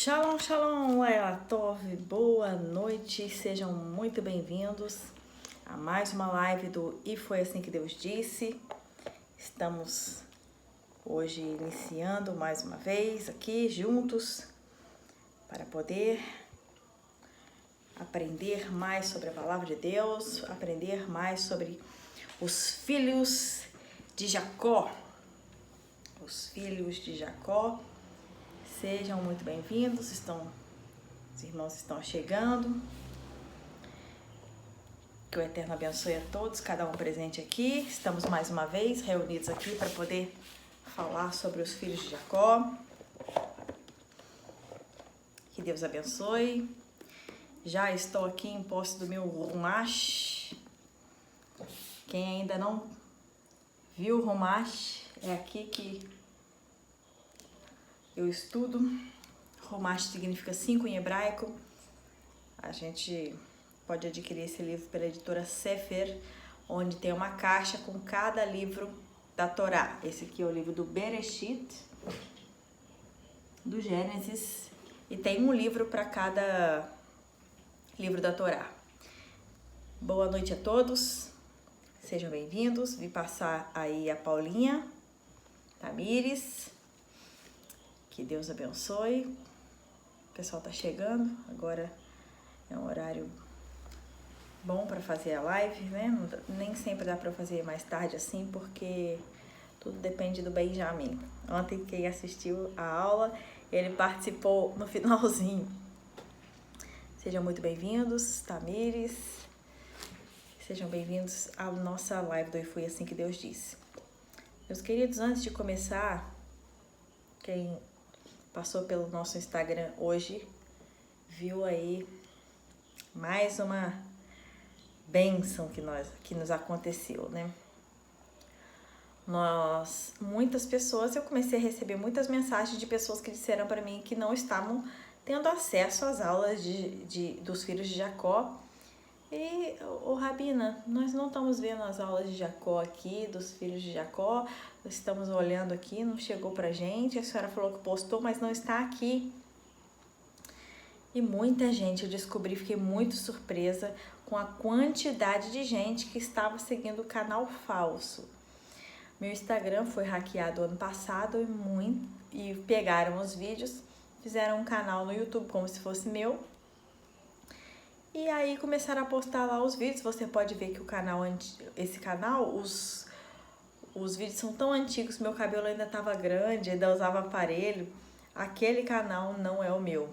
Shalom, shalom, Leatov, boa noite, sejam muito bem-vindos a mais uma live do E Foi Assim Que Deus Disse. Estamos hoje iniciando mais uma vez aqui juntos para poder aprender mais sobre a Palavra de Deus, aprender mais sobre os filhos de Jacó. Os filhos de Jacó. Sejam muito bem-vindos, os irmãos estão chegando. Que o Eterno abençoe a todos, cada um presente aqui. Estamos mais uma vez reunidos aqui para poder falar sobre os filhos de Jacó. Que Deus abençoe. Já estou aqui em posse do meu Rumash. Quem ainda não viu o Rumash, é aqui que eu estudo. Rumash significa 5 em hebraico. A gente pode adquirir esse livro pela editora Sefer, onde tem uma caixa com cada livro da Torá. Esse aqui é o livro do Bereshit, do Gênesis, e tem um livro para cada livro da Torá. Boa noite a todos, sejam bem-vindos. Vi passar aí a Paulinha, Tamires. Que Deus abençoe. O pessoal tá chegando. Agora é um horário bom para fazer a live, né? Nem sempre dá para fazer mais tarde assim, porque tudo depende do Benjamin. Ontem quem assistiu a aula, ele participou no finalzinho. Sejam muito bem-vindos, Tamires. Sejam bem-vindos à nossa live do E Foi Assim Que Deus Disse. Meus queridos, antes de começar, quem passou pelo nosso Instagram hoje, viu aí mais uma bênção que nos aconteceu, né? Muitas pessoas, eu comecei a receber muitas mensagens de pessoas que disseram para mim que não estavam tendo acesso às aulas dos filhos de Jacó. E, Rabina, nós não estamos vendo as aulas de Jacó aqui, dos filhos de Jacó, estamos olhando aqui, não chegou pra gente, a senhora falou que postou, mas não está aqui. E muita gente, eu descobri, fiquei muito surpresa com a quantidade de gente que estava seguindo o canal falso. Meu Instagram foi hackeado ano passado e pegaram os vídeos, fizeram um canal no YouTube como se fosse meu. E aí começaram a postar lá os vídeos. Você pode ver que esse canal, os vídeos são tão antigos, meu cabelo ainda estava grande, ainda usava aparelho. Aquele canal não é o meu.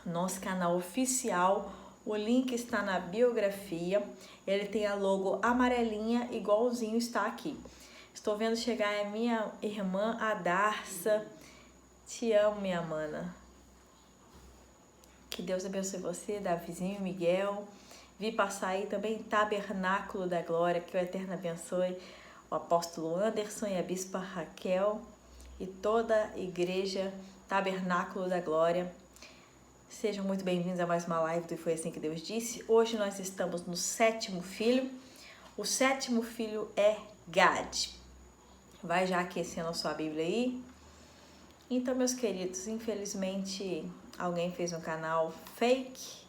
Nosso canal oficial, o link está na biografia. Ele tem a logo amarelinha, igualzinho está aqui. Estou vendo chegar a minha irmã, a Darça. Te amo, minha mana. Que Deus abençoe você, Davizinho, Miguel. Vi passar aí também Tabernáculo da Glória, que o Eterno abençoe o apóstolo Anderson e a bispa Raquel e toda a igreja Tabernáculo da Glória. Sejam muito bem-vindos a mais uma live do E Foi Assim Que Deus Disse. Hoje nós estamos no 7º filho. O 7º filho é Gad. Vai já aquecendo a sua Bíblia aí. Então, meus queridos, infelizmente alguém fez um canal fake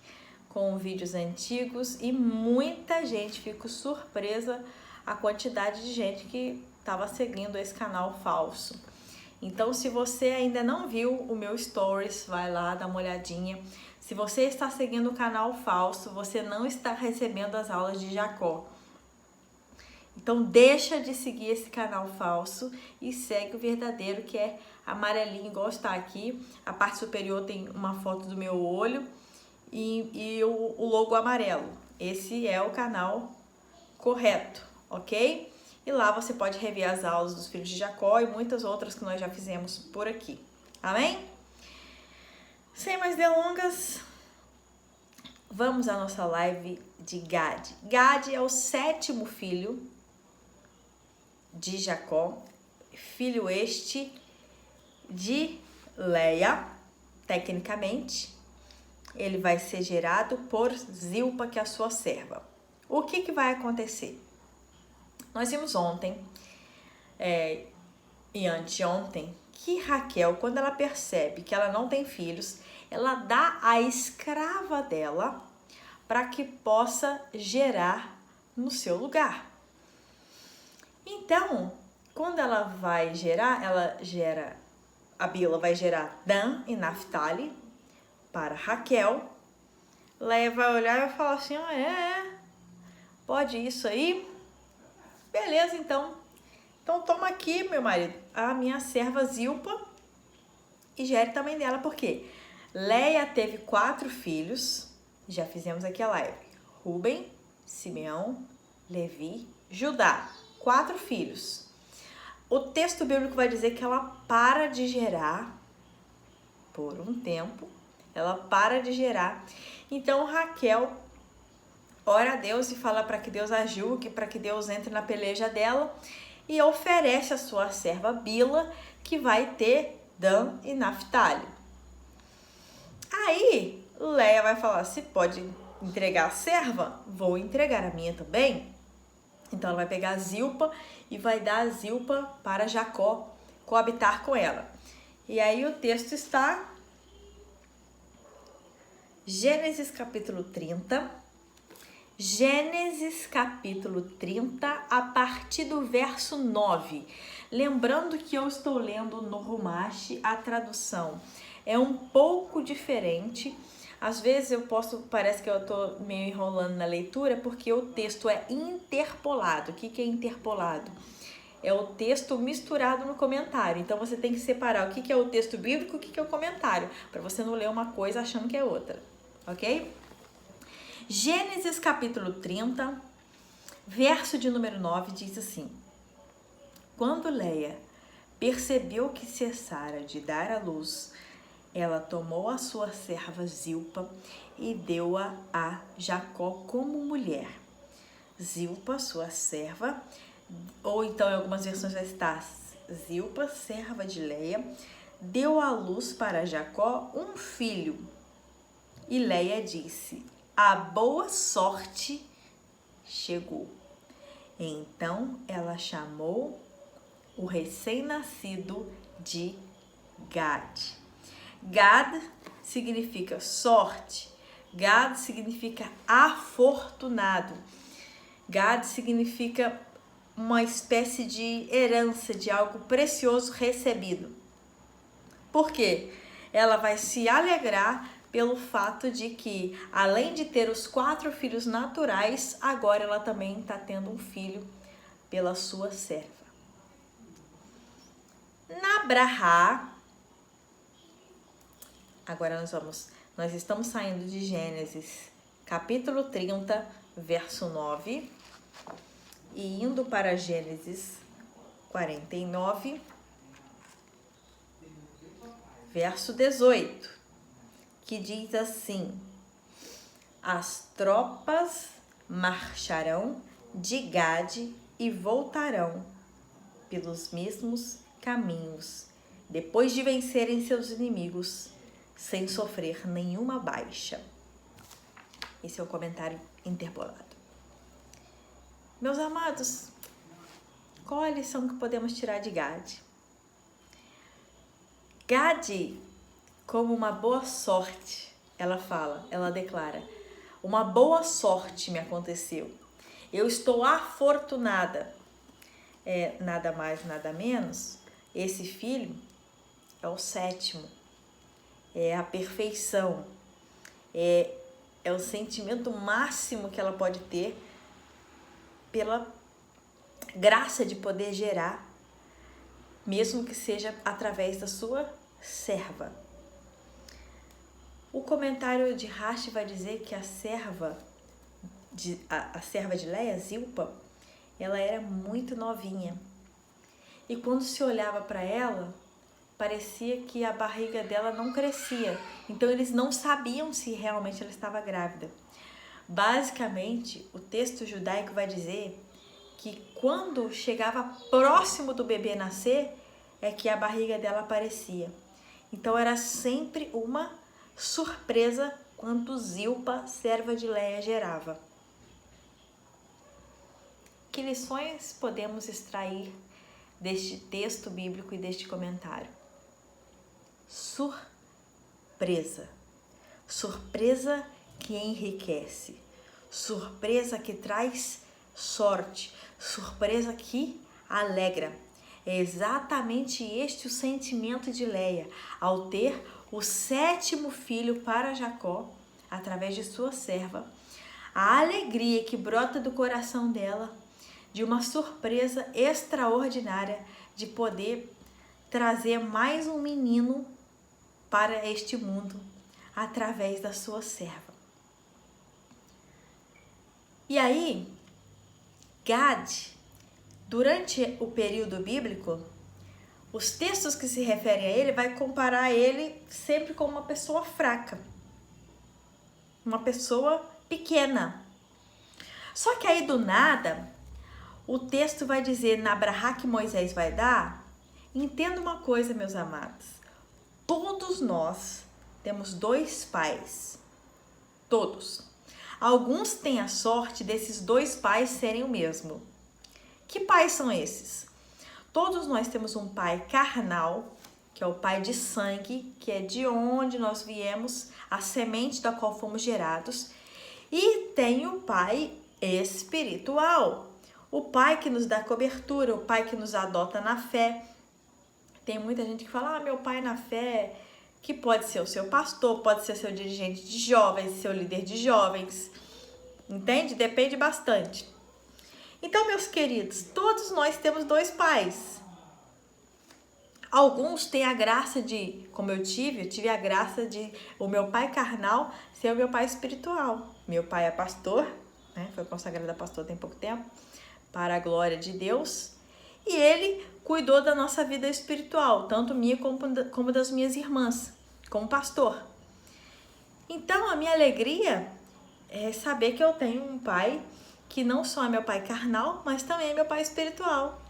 com vídeos antigos e muita gente ficou surpresa a quantidade de gente que estava seguindo esse canal falso. Então, se você ainda não viu o meu stories, vai lá, dá uma olhadinha. Se você está seguindo o canal falso, você não está recebendo as aulas de Jacó. Então, deixa de seguir esse canal falso e segue o verdadeiro, que é amarelinho, igual está aqui. A parte superior tem uma foto do meu olho e o logo amarelo. Esse é o canal correto, ok? E lá você pode rever as aulas dos filhos de Jacó e muitas outras que nós já fizemos por aqui. Amém? Sem mais delongas, vamos à nossa live de Gad. Gad é o 7º filho de Jacó, filho este de Leia. Tecnicamente, ele vai ser gerado por Zilpa, que é a sua serva. O que vai acontecer? Nós vimos ontem e anteontem que Raquel, quando ela percebe que ela não tem filhos, ela dá a escrava dela para que possa gerar no seu lugar. Então, quando ela vai gerar, a Bila vai gerar Dan e Naphtali para Raquel. Leia vai olhar e vai falar assim, pode isso aí? Beleza, então. Então toma aqui, meu marido, a minha serva Zilpa e gere também dela, porque Leia teve 4 filhos, já fizemos aqui a live, Ruben, Simeão, Levi, Judá, 4 filhos. O texto bíblico vai dizer que ela para de gerar por um tempo, ela para de gerar. Então Raquel ora a Deus e fala para que Deus ajude, para que Deus entre na peleja dela e oferece a sua serva Bila, que vai ter Dan e Naphtali. Aí Leia vai falar, se pode entregar a serva, vou entregar a minha também. Então ela vai pegar a Zilpa e vai dar a Zilpa para Jacó coabitar com ela. E aí o texto está Gênesis capítulo 30. Gênesis capítulo 30, a partir do verso 9. Lembrando que eu estou lendo no Rumash, a tradução é um pouco diferente. Às vezes parece que eu estou meio enrolando na leitura, porque o texto é interpolado. O que é interpolado? É o texto misturado no comentário. Então você tem que separar o que é o texto bíblico e o que é o comentário, para você não ler uma coisa achando que é outra, ok? Gênesis capítulo 30, verso de número 9, diz assim: Quando Leia percebeu que cessara de dar à luz, ela tomou a sua serva Zilpa e deu-a a Jacó como mulher. Zilpa, sua serva, ou então em algumas versões vai estar Zilpa, serva de Leia, deu à luz para Jacó um filho. E Leia disse: a boa sorte chegou. Então ela chamou o recém-nascido de Gad. Gad significa sorte. Gad significa afortunado. Gad significa uma espécie de herança, de algo precioso recebido. Por quê? Ela vai se alegrar pelo fato de que, além de ter os 4 filhos naturais, agora ela também está tendo um filho pela sua serva. Na Brahá, agora nós estamos saindo de Gênesis, capítulo 30, verso 9, e indo para Gênesis 49, verso 18. Que diz assim: as tropas marcharão de Gade e voltarão pelos mesmos caminhos, depois de vencerem seus inimigos, sem sofrer nenhuma baixa. Esse é o comentário interpolado. Meus amados, qual a lição que podemos tirar de Gade? Gade, como uma boa sorte, ela declara, uma boa sorte me aconteceu. Eu estou afortunada. Nada mais, nada menos, esse filho é o 7º, é a perfeição, é o sentimento máximo que ela pode ter pela graça de poder gerar, mesmo que seja através da sua serva. O comentário de Rashi vai dizer que a serva de Leia, Zilpa, ela era muito novinha. E quando se olhava para ela, parecia que a barriga dela não crescia. Então eles não sabiam se realmente ela estava grávida. Basicamente, o texto judaico vai dizer que quando chegava próximo do bebê nascer, é que a barriga dela aparecia. Então era sempre uma surpresa quando Zilpa, serva de Leia, gerava. Que lições podemos extrair deste texto bíblico e deste comentário? surpresa. Surpresa que enriquece. Surpresa que traz sorte. Surpresa que alegra. É exatamente este o sentimento de Leia ao ter o 7º filho para Jacó, através de sua serva. A alegria que brota do coração dela, de uma surpresa extraordinária de poder trazer mais um menino para este mundo através da sua serva. E aí, Gad, durante o período bíblico, os textos que se referem a ele vai comparar ele sempre com uma pessoa fraca, uma pessoa pequena. Só que aí do nada, o texto vai dizer na brahá que Moisés vai dar. Entenda uma coisa, meus amados, todos nós temos 2 pais, todos. Alguns têm a sorte desses 2 pais serem o mesmo. Que pais são esses? Todos nós temos um pai carnal, que é o pai de sangue, que é de onde nós viemos, a semente da qual fomos gerados. E tem o pai espiritual, o pai que nos dá cobertura, o pai que nos adota na fé. Tem muita gente que fala, meu pai na fé, que pode ser o seu pastor, pode ser seu dirigente de jovens, seu líder de jovens. Entende? Depende bastante. Então, meus queridos, todos nós temos 2 pais. Alguns têm a graça de, como eu tive a graça de o meu pai carnal ser o meu pai espiritual. Meu pai é pastor, né? Foi consagrado a pastor tem pouco tempo, para a glória de Deus. E ele cuidou da nossa vida espiritual, tanto minha como das minhas irmãs, como pastor. Então, a minha alegria é saber que eu tenho um pai que não só é meu pai carnal, mas também é meu pai espiritual.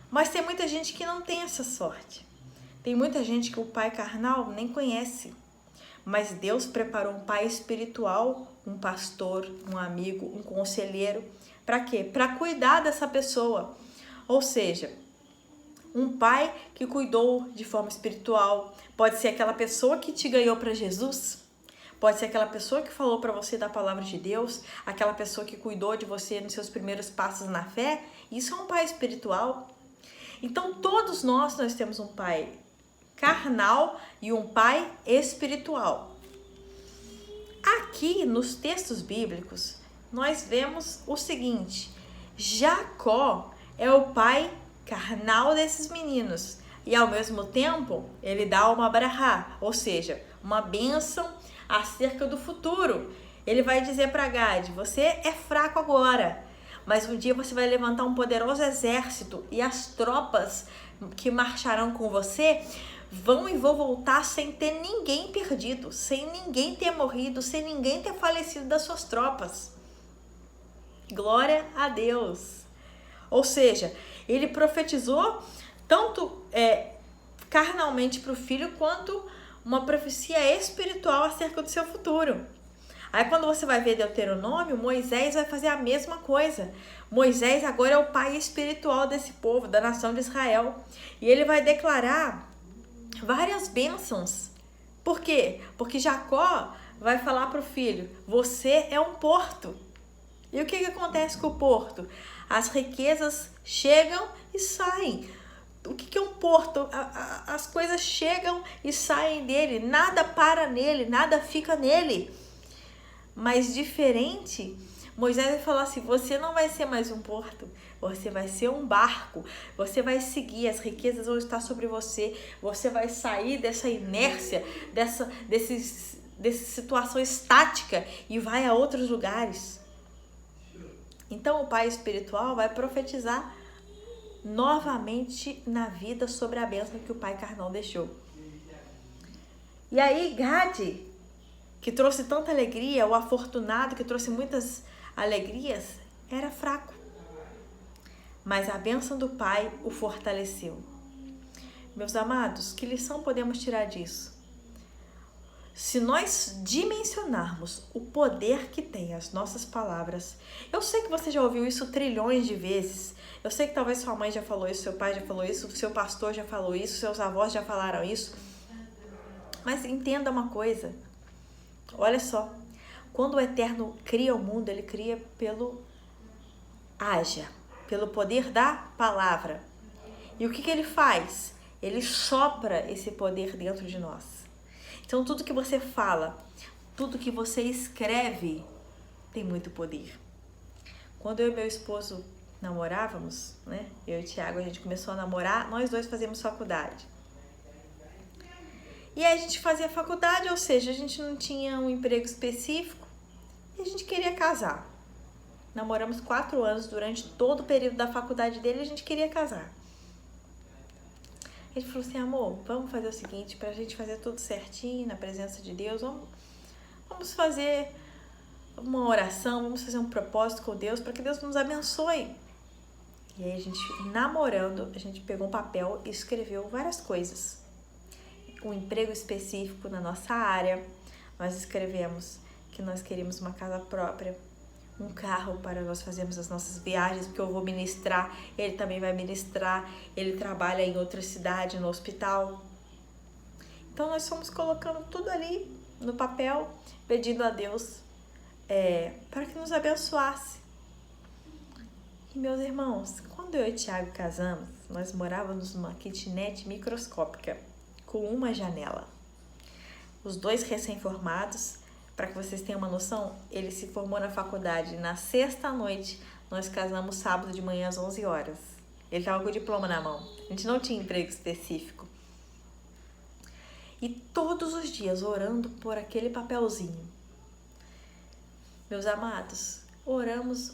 Mas tem muita gente que não tem essa sorte. Tem muita gente que o pai carnal nem conhece. Mas Deus preparou um pai espiritual, um pastor, um amigo, um conselheiro. Para quê? Para cuidar dessa pessoa. Ou seja, um pai que cuidou de forma espiritual. Pode ser aquela pessoa que te ganhou para Jesus. Pode ser aquela pessoa que falou para você da palavra de Deus. Aquela pessoa que cuidou de você nos seus primeiros passos na fé. Isso é um pai espiritual. Então, todos nós temos um pai carnal e um pai espiritual. Aqui, nos textos bíblicos, nós vemos o seguinte. Jacó é o pai carnal desses meninos. E, ao mesmo tempo, ele dá uma brahá, ou seja, uma bênção acerca do futuro. Ele vai dizer para Gad, você é fraco agora, mas um dia você vai levantar um poderoso exército e as tropas que marcharão com você vão e vão voltar sem ter ninguém perdido, sem ninguém ter morrido, sem ninguém ter falecido das suas tropas. Glória a Deus! Ou seja, ele profetizou tanto carnalmente para o filho, quanto uma profecia espiritual acerca do seu futuro. Aí quando você vai ver Deuteronômio, Moisés vai fazer a mesma coisa. Moisés agora é o pai espiritual desse povo, da nação de Israel. E ele vai declarar várias bênçãos. Por quê? Porque Jacó vai falar para o filho, você é um porto. E o que acontece com o porto? As riquezas chegam e saem. O que é um porto? As coisas chegam e saem dele. Nada para nele, nada fica nele. Mas diferente, Moisés vai falar assim, você não vai ser mais um porto, você vai ser um barco, você vai seguir, as riquezas vão estar sobre você, você vai sair dessa inércia, dessa situação estática e vai a outros lugares. Então o pai espiritual vai profetizar novamente na vida sobre a bênção que o pai carnal deixou. E aí Gad, que trouxe tanta alegria, o afortunado que trouxe muitas alegrias, era fraco. Mas a bênção do pai o fortaleceu. Meus amados, que lição podemos tirar disso? Se nós dimensionarmos o poder que tem as nossas palavras, eu sei que você já ouviu isso trilhões de vezes, eu sei que talvez sua mãe já falou isso, seu pai já falou isso, seu pastor já falou isso, seus avós já falaram isso, Mas entenda uma coisa, olha só, quando o Eterno cria o mundo, ele cria pelo haja, pelo poder da palavra. E o que ele faz? Ele sopra esse poder dentro de nós. Então tudo que você fala, tudo que você escreve tem muito poder. Quando eu e meu esposo namorávamos, né? Eu e o Thiago, a gente começou a namorar, nós dois fazíamos faculdade. E aí a gente fazia faculdade, ou seja, a gente não tinha um emprego específico e a gente queria casar. Namoramos 4 anos, durante todo o período da faculdade dele, a gente queria casar. Ele falou assim, amor, vamos fazer o seguinte, pra gente fazer tudo certinho, na presença de Deus, vamos fazer uma oração, vamos fazer um propósito com Deus, para que Deus nos abençoe. E aí a gente, namorando, a gente pegou um papel e escreveu várias coisas. Um emprego específico na nossa área, nós escrevemos que nós queríamos uma casa própria, um carro para nós fazermos as nossas viagens, porque eu vou ministrar, ele também vai ministrar, ele trabalha em outra cidade, no hospital. Então nós fomos colocando tudo ali no papel, pedindo a Deus para que nos abençoasse. E meus irmãos, quando eu e o Thiago casamos, nós morávamos numa kitnet microscópica, com uma janela. Os dois recém-formados, para que vocês tenham uma noção, ele se formou na faculdade na sexta noite, nós casamos sábado de manhã às 11 horas. Ele estava com o diploma na mão, a gente não tinha emprego específico. E todos os dias orando por aquele papelzinho. Meus amados, oramos,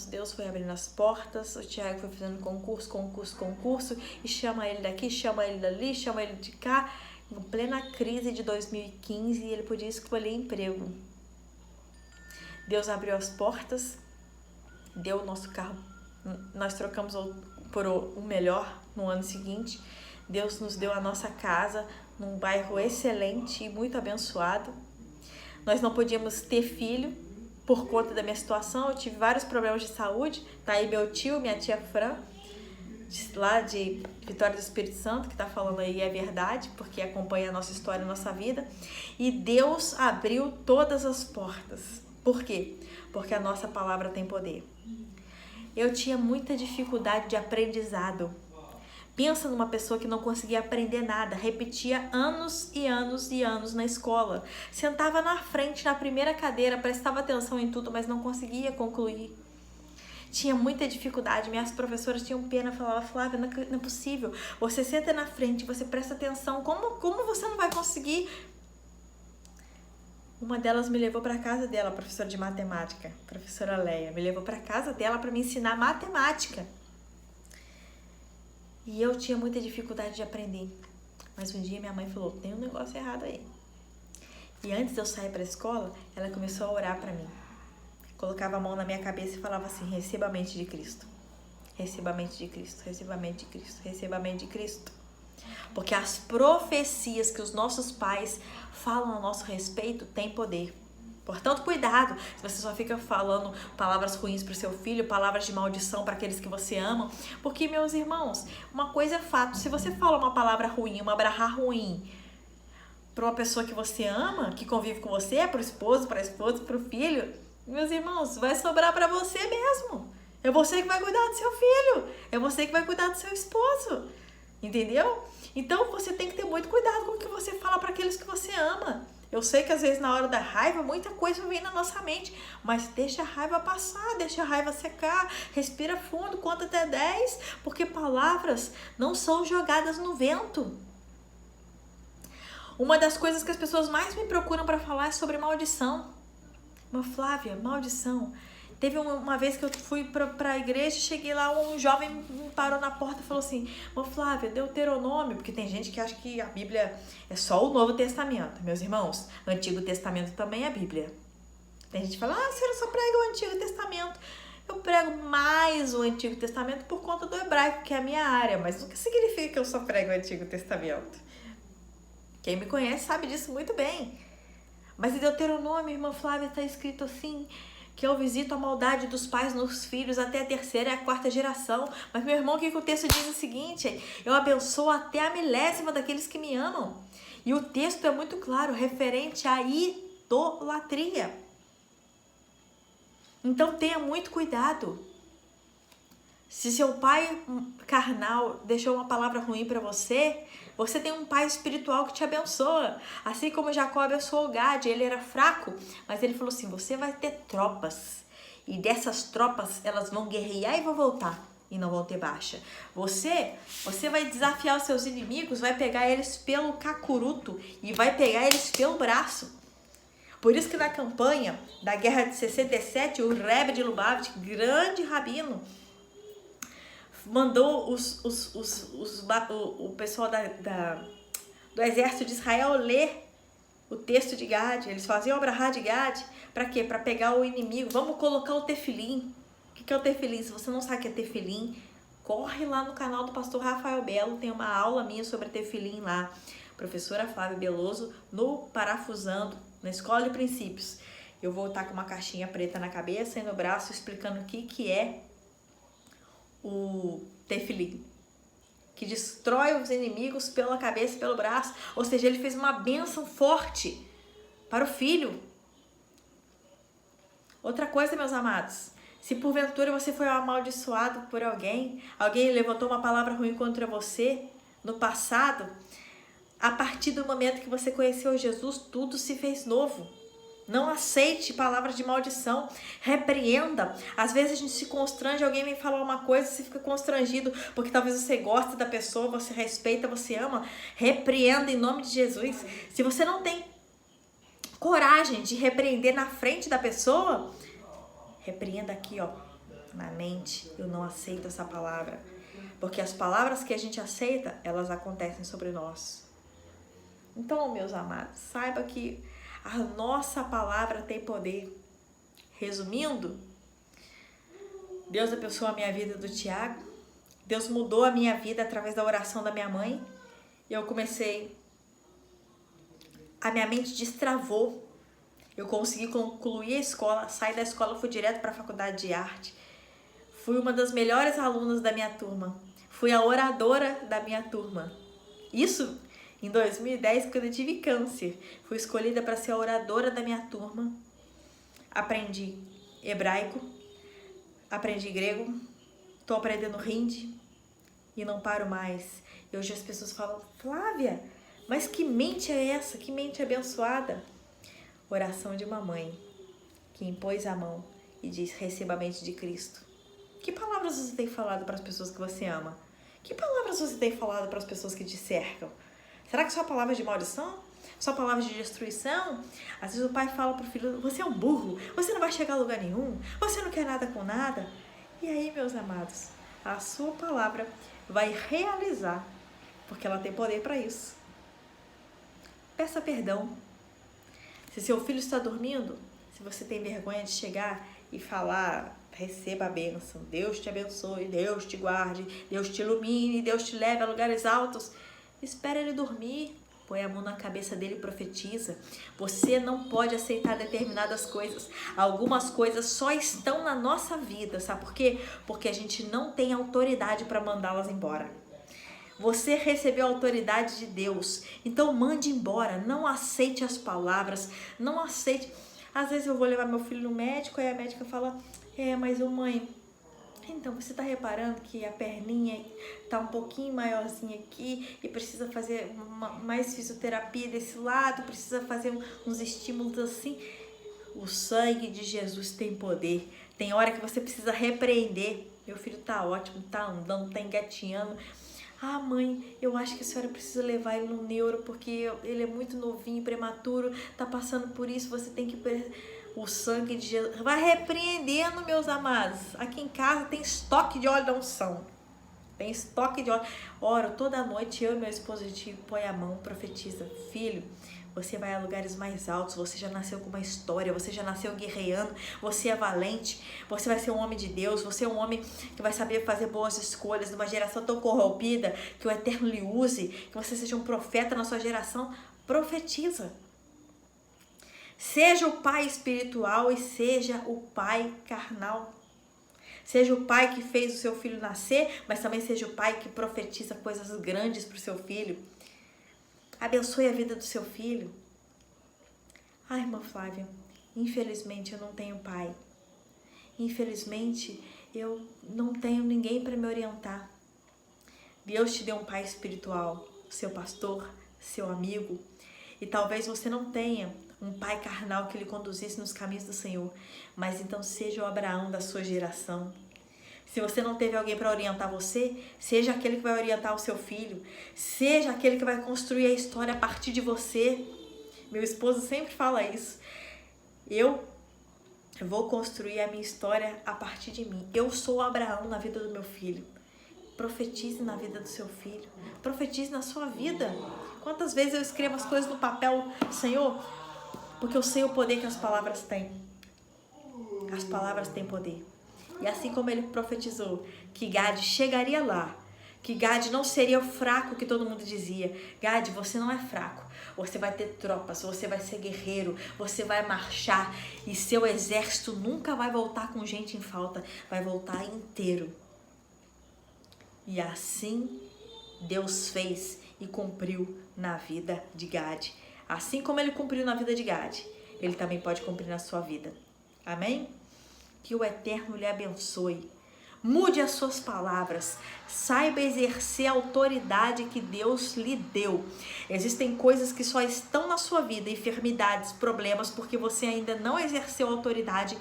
Deus foi abrindo as portas, o Thiago foi fazendo concurso, e chama ele daqui, chama ele dali, chama ele de cá. Em plena crise de 2015, ele podia escolher emprego. Deus abriu as portas, deu o nosso carro, nós trocamos por um melhor no ano seguinte. Deus nos deu a nossa casa num bairro excelente e muito abençoado. Nós não podíamos ter filho por conta da minha situação, eu tive vários problemas de saúde. Tá aí meu tio, minha tia Fran, lá de Vitória do Espírito Santo, que tá falando aí é verdade, porque acompanha a nossa história, a nossa vida. E Deus abriu todas as portas. Por quê? Porque a nossa palavra tem poder. Eu tinha muita dificuldade de aprendizado. Pensa numa pessoa que não conseguia aprender nada, repetia anos e anos e anos na escola. Sentava na frente, na primeira cadeira, prestava atenção em tudo, mas não conseguia concluir. Tinha muita dificuldade, minhas professoras tinham pena, falavam, Flávia, não é possível, você senta na frente, você presta atenção, como você não vai conseguir? Uma delas me levou para casa dela, professora de matemática, professora Leia, me levou para casa dela para me ensinar matemática. E eu tinha muita dificuldade de aprender, mas um dia minha mãe falou, tem um negócio errado aí. E antes de eu sair para a escola, ela começou a orar para mim. Colocava a mão na minha cabeça e falava assim, receba a mente de Cristo. Receba a mente de Cristo, receba a mente de Cristo, receba a mente de Cristo. Porque as profecias que os nossos pais falam a nosso respeito têm poder. Portanto, cuidado, se você só fica falando palavras ruins para o seu filho, palavras de maldição para aqueles que você ama. Porque, meus irmãos, uma coisa é fato, se você fala uma palavra ruim, uma brahá ruim, para uma pessoa que você ama, que convive com você, para o esposo, para a esposa, para o filho, meus irmãos, vai sobrar para você mesmo. É você que vai cuidar do seu filho. É você que vai cuidar do seu esposo. Entendeu? Então, você tem que ter muito cuidado com o que você fala para aqueles que você ama. Eu sei que às vezes na hora da raiva, muita coisa vem na nossa mente. Mas deixa a raiva passar, deixa a raiva secar. Respira fundo, conta até 10. Porque palavras não são jogadas no vento. Uma das coisas que as pessoas mais me procuram para falar é sobre maldição. Mas Flávia, maldição. Teve uma vez que eu fui para a igreja, cheguei lá, um jovem me parou na porta e falou assim, Flávia, Deuteronômio, porque tem gente que acha que a Bíblia é só o Novo Testamento. Meus irmãos, o Antigo Testamento também é Bíblia. Tem gente que fala, a senhora só prega o Antigo Testamento. Eu prego mais o Antigo Testamento por conta do hebraico, que é a minha área, mas o que significa que eu só prego o Antigo Testamento? Quem me conhece sabe disso muito bem. Mas em Deuteronômio, irmã Flávia, está escrito assim, que eu visito a maldade dos pais nos filhos até a 3ª e a 4ª geração. Mas, meu irmão, o que o texto diz é o seguinte, eu abençoo até a 1000ª daqueles que me amam. E o texto é muito claro, referente à idolatria. Então tenha muito cuidado. Se seu pai carnal deixou uma palavra ruim para você, você tem um pai espiritual que te abençoa. Assim como Jacó abençoou Gade, ele era fraco, mas ele falou assim, você vai ter tropas. E dessas tropas, elas vão guerrear e vão voltar. E não vão ter baixa. Você vai desafiar os seus inimigos, vai pegar eles pelo cacuruto e vai pegar eles pelo braço. Por isso que na campanha da Guerra de 67, o Rebbe de Lubavitch, grande rabino, mandou o pessoal do exército de Israel ler o texto de Gade. Eles faziam a brahá de Gade. Para quê? Para pegar o inimigo. Vamos colocar o tefilim. O que é o tefilim? Se você não sabe o que é tefilim, corre lá no canal do pastor Rafael Belo. Tem uma aula minha sobre tefilim lá. Professora Flávia Beloso, no Parafusando, na Escola de Princípios. Eu vou estar com uma caixinha preta na cabeça e no braço explicando o que é o tefilim, que destrói os inimigos pela cabeça e pelo braço. Ou seja, ele fez uma bênção forte para o filho. Outra coisa, meus amados, se porventura você foi amaldiçoado por alguém levantou uma palavra ruim contra você no passado, a partir do momento que você conheceu Jesus, tudo se fez novo. Não aceite palavras de maldição, repreenda. Às vezes a gente se constrange, alguém vem falar uma coisa, você fica constrangido, porque talvez você goste da pessoa, você respeita, você ama. Repreenda em nome de Jesus. Se você não tem coragem de repreender na frente da pessoa, repreenda aqui, ó, na mente. Eu não aceito essa palavra. Porque as palavras que a gente aceita, elas acontecem sobre nós. Então, meus amados, saiba que a nossa palavra tem poder. Resumindo, Deus abençoou a minha vida do Tiago. Deus mudou a minha vida através da oração da minha mãe. Eu comecei... A minha mente destravou. Eu consegui concluir a escola. Saí da escola, fui direto para a faculdade de arte. Fui uma das melhores alunas da minha turma. Fui a oradora da minha turma. Isso em 2010, quando eu tive câncer. Fui escolhida para ser a oradora da minha turma. Aprendi hebraico, aprendi grego, estou aprendendo hindi e não paro mais. E hoje as pessoas falam, Flávia, mas que mente é essa? Que mente abençoada? Oração de uma mãe que impôs a mão e diz, receba a mente de Cristo. Que palavras você tem falado para as pessoas que você ama? Que palavras você tem falado para as pessoas que te cercam? Será que só palavras de maldição? Só palavras de destruição? Às vezes o pai fala pro filho, você é um burro, você não vai chegar a lugar nenhum, você não quer nada com nada. E aí, meus amados, a sua palavra vai realizar, porque ela tem poder para isso. Peça perdão. Se seu filho está dormindo, se você tem vergonha de chegar e falar, receba a bênção, Deus te abençoe, Deus te guarde, Deus te ilumine, Deus te leve a lugares altos, espera ele dormir, põe a mão na cabeça dele e profetiza. Você não pode aceitar determinadas coisas. Algumas coisas só estão na nossa vida, sabe por quê? Porque a gente não tem autoridade para mandá-las embora. Você recebeu a autoridade de Deus, então mande embora, não aceite as palavras, não aceite. Às vezes eu vou levar meu filho no médico, aí a médica fala, mas mãe, então você tá reparando que a perninha tá um pouquinho maiorzinha aqui e precisa fazer mais fisioterapia desse lado, precisa fazer uns estímulos assim. O sangue de Jesus tem poder. Tem hora que você precisa repreender. Meu filho tá ótimo, tá andando, tá engatinhando. Ah, mãe, eu acho que a senhora precisa levar ele no neuro porque ele é muito novinho, prematuro, tá passando por isso, você tem que... O sangue de Jesus vai repreendendo, meus amados. Aqui em casa tem estoque de óleo da unção. Tem estoque de óleo. Oro toda noite, eu e meu esposo, a gente põe a mão, profetiza. Filho, você vai a lugares mais altos, você já nasceu com uma história, você já nasceu guerreando, você é valente, você vai ser um homem de Deus, você é um homem que vai saber fazer boas escolhas numa geração tão corrompida, que o Eterno lhe use, que você seja um profeta na sua geração. Profetiza. Seja o pai espiritual e seja o pai carnal. Seja o pai que fez o seu filho nascer, mas também seja o pai que profetiza coisas grandes para o seu filho. Abençoe a vida do seu filho. Ai, irmã Flávia, infelizmente eu não tenho pai. Infelizmente eu não tenho ninguém para me orientar. Deus te deu um pai espiritual, seu pastor, seu amigo. E talvez você não tenha um pai carnal que lhe conduzisse nos caminhos do Senhor. Mas então seja o Abraão da sua geração. Se você não teve alguém para orientar você, seja aquele que vai orientar o seu filho. Seja aquele que vai construir a história a partir de você. Meu esposo sempre fala isso. Eu vou construir a minha história a partir de mim. Eu sou o Abraão na vida do meu filho. Profetize na vida do seu filho. Profetize na sua vida. Quantas vezes eu escrevo as coisas no papel, Senhor, porque eu sei o poder que as palavras têm. As palavras têm poder. E assim como ele profetizou que Gade chegaria lá, que Gade não seria o fraco que todo mundo dizia. Gade, você não é fraco. Você vai ter tropas, você vai ser guerreiro, você vai marchar e seu exército nunca vai voltar com gente em falta, vai voltar inteiro. E assim Deus fez e cumpriu na vida de Gade. Assim como ele cumpriu na vida de Gade, ele também pode cumprir na sua vida. Amém? Que o Eterno lhe abençoe. Mude as suas palavras. Saiba exercer a autoridade que Deus lhe deu. Existem coisas que só estão na sua vida, enfermidades, problemas, porque você ainda não exerceu a autoridade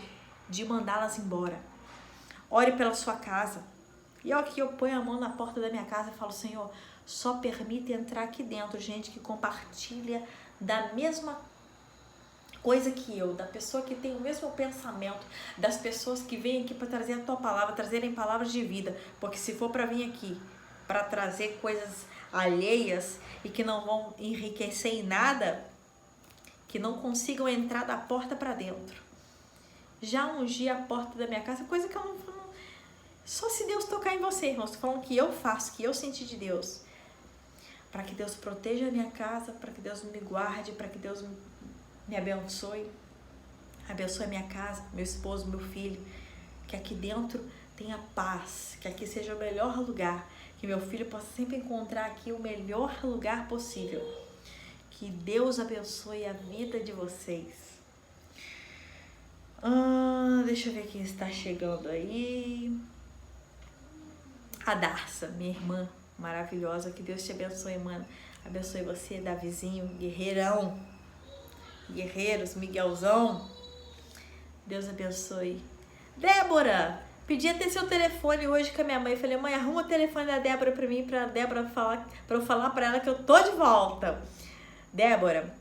de mandá-las embora. Ore pela sua casa. E aqui eu ponho a mão na porta da minha casa e falo, Senhor, só permita entrar aqui dentro gente que compartilha da mesma coisa que eu, da pessoa que tem o mesmo pensamento, das pessoas que vêm aqui para trazer a tua palavra, trazerem palavras de vida, porque se for para vir aqui para trazer coisas alheias e que não vão enriquecer em nada, que não consigam entrar da porta para dentro. Já ungi a porta da minha casa, coisa que eu não... Só se Deus tocar em você, irmãos. Estou falando que eu faço, que eu senti de Deus. Para que Deus proteja a minha casa, para que Deus me guarde, para que Deus me abençoe. Abençoe a minha casa, meu esposo, meu filho. Que aqui dentro tenha paz, que aqui seja o melhor lugar. Que meu filho possa sempre encontrar aqui o melhor lugar possível. Que Deus abençoe a vida de vocês. Deixa eu ver quem está chegando aí. A Darça, minha irmã maravilhosa, que Deus te abençoe, mano. Abençoe você, Davizinho, guerreirão, guerreiros, Miguelzão. Deus abençoe. Débora, pedi ter seu telefone hoje com a minha mãe. Falei, mãe, arruma o telefone da Débora pra mim, pra Débora falar, pra eu falar pra ela que eu tô de volta. Débora,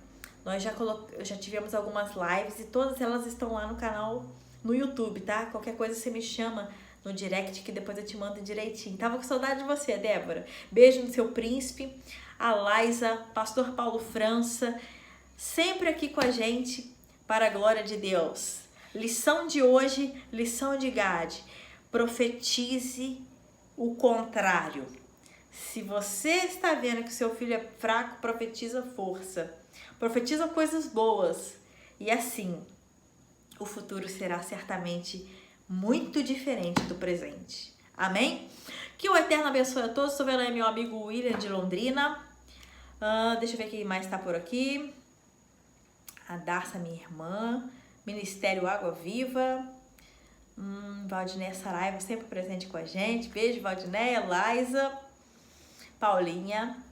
nós já tivemos algumas lives e todas elas estão lá no canal no YouTube, tá? Qualquer coisa você me chama no direct que depois eu te mando direitinho. Tava com saudade de você, Débora. Beijo no seu príncipe, a Laisa, pastor Paulo França, sempre aqui com a gente para a glória de Deus. Lição de hoje, lição de Gade. Profetize o contrário. Se você está vendo que seu filho é fraco, profetiza força. Profetiza coisas boas. E assim, o futuro será certamente muito diferente do presente. Amém? Que o Eterno abençoe a todos. Estou vendo aí meu amigo William de Londrina. Deixa eu ver quem mais está por aqui. A Darça, minha irmã. Ministério Água Viva. Valdinéia Saraiva, sempre presente com a gente. Beijo, Valdinéia, Laisa, Paulinha.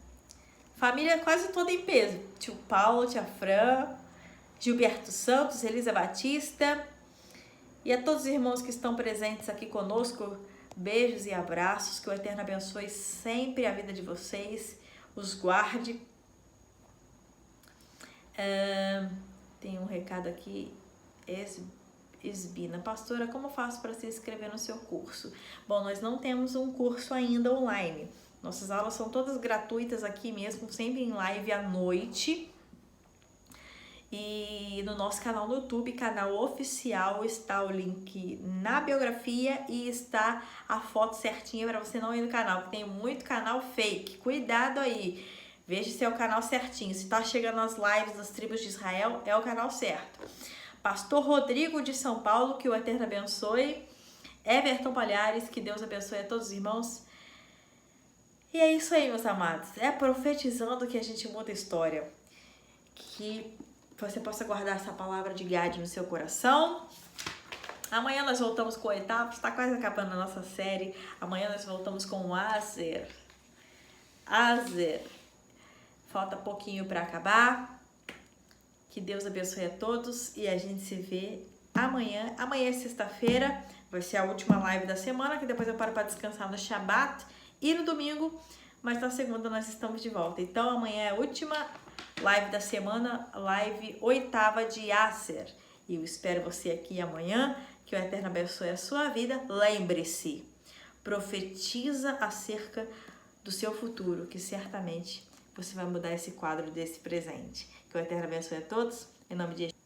Família quase toda em peso. Tio Paulo, tia Fran, Gilberto Santos, Elisa Batista. E a todos os irmãos que estão presentes aqui conosco, beijos e abraços. Que o Eterno abençoe sempre a vida de vocês, os guarde. Tem um recado aqui. Esbina, pastora, como eu faço para se inscrever no seu curso? Bom, nós não temos um curso ainda online. Nossas aulas são todas gratuitas aqui mesmo, sempre em live à noite. E no nosso canal no YouTube, canal oficial, está o link na biografia e está a foto certinha para você não ir no canal, porque tem muito canal fake. Cuidado aí, veja se é o canal certinho. Se está chegando as lives das tribos de Israel, é o canal certo. Pastor Rodrigo de São Paulo, que o Eterno abençoe. Everton Palhares, que Deus abençoe a todos os irmãos. E é isso aí, meus amados. É profetizando que a gente muda a história. Que você possa guardar essa palavra de Gad no seu coração. Amanhã nós voltamos com o oitavo. Está quase acabando a nossa série. Amanhã nós voltamos com o Azer. Falta pouquinho para acabar. Que Deus abençoe a todos. E a gente se vê amanhã. Amanhã é sexta-feira. Vai ser a última live da semana. Que depois eu paro para descansar no Shabat e no domingo. Mas na segunda nós estamos de volta. Então amanhã é a última live da semana. Live oitava de Aser. E eu espero você aqui amanhã. Que o Eterno abençoe a sua vida. Lembre-se. Profetiza acerca do seu futuro, que certamente você vai mudar esse quadro desse presente. Que o Eterno abençoe a todos, em nome de Jesus.